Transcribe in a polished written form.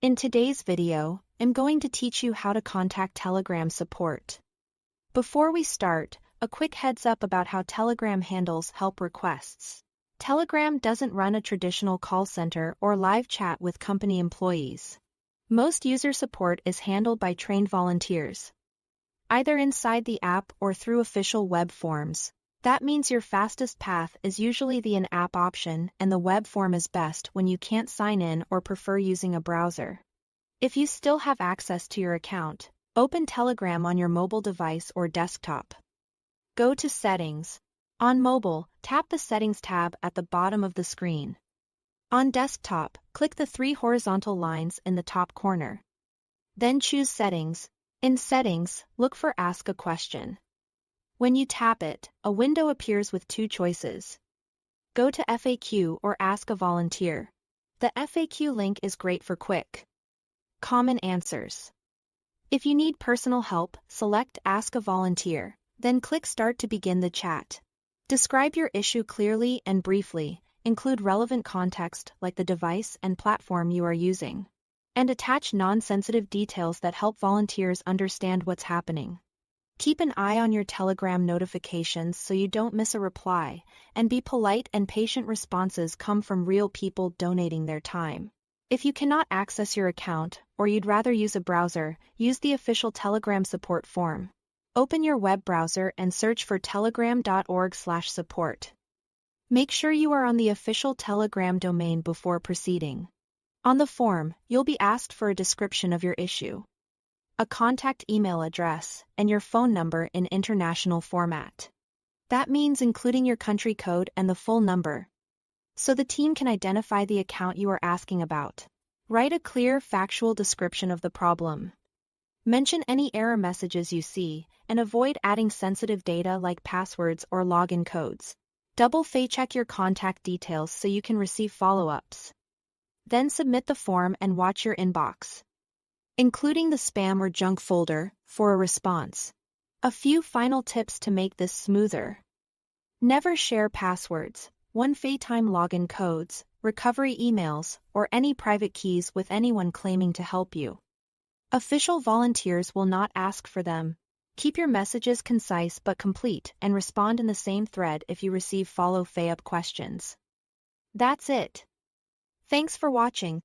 In today's video, I'm going to teach you how to contact Telegram support. Before we start, a quick heads up about how Telegram handles help requests. Telegram doesn't run a traditional call center or live chat with company employees. Most user support is handled by trained volunteers, either inside the app or through official web forms. That means your fastest path is usually the in-app option, and the web form is best when you can't sign in or prefer using a browser. If you still have access to your account, open Telegram on your mobile device or desktop. Go to Settings. On mobile, tap the Settings tab at the bottom of the screen. On desktop, click the three horizontal lines in the top corner. Then choose Settings. In Settings, look for Ask a Question. When you tap it, a window appears with two choices. Go to FAQ or Ask a Volunteer. The FAQ link is great for quick, common answers. If you need personal help, select Ask a Volunteer, then click Start to begin the chat. Describe your issue clearly and briefly, include relevant context like the device and platform you are using, and attach non-sensitive details that help volunteers understand what's happening. Keep an eye on your Telegram notifications so you don't miss a reply, and be polite and patient. Responses come from real people donating their time. If you cannot access your account, or you'd rather use a browser, use the official Telegram support form. Open your web browser and search for telegram.org/support. Make sure you are on the official Telegram domain before proceeding. On the form, you'll be asked for a description of your issue, a contact email address, and your phone number in international format. That means including your country code and the full number, so the team can identify the account you are asking about. Write a clear, factual description of the problem. Mention any error messages you see, and avoid adding sensitive data like passwords or login codes. Double fact-check your contact details so you can receive follow-ups. Then submit the form and watch your inbox, including the spam or junk folder, for a response. A few final tips to make this smoother. Never share passwords, one-time login codes, recovery emails, or any private keys with anyone claiming to help you. Official volunteers will not ask for them. Keep your messages concise but complete, and respond in the same thread if you receive follow-up questions. That's it. Thanks for watching.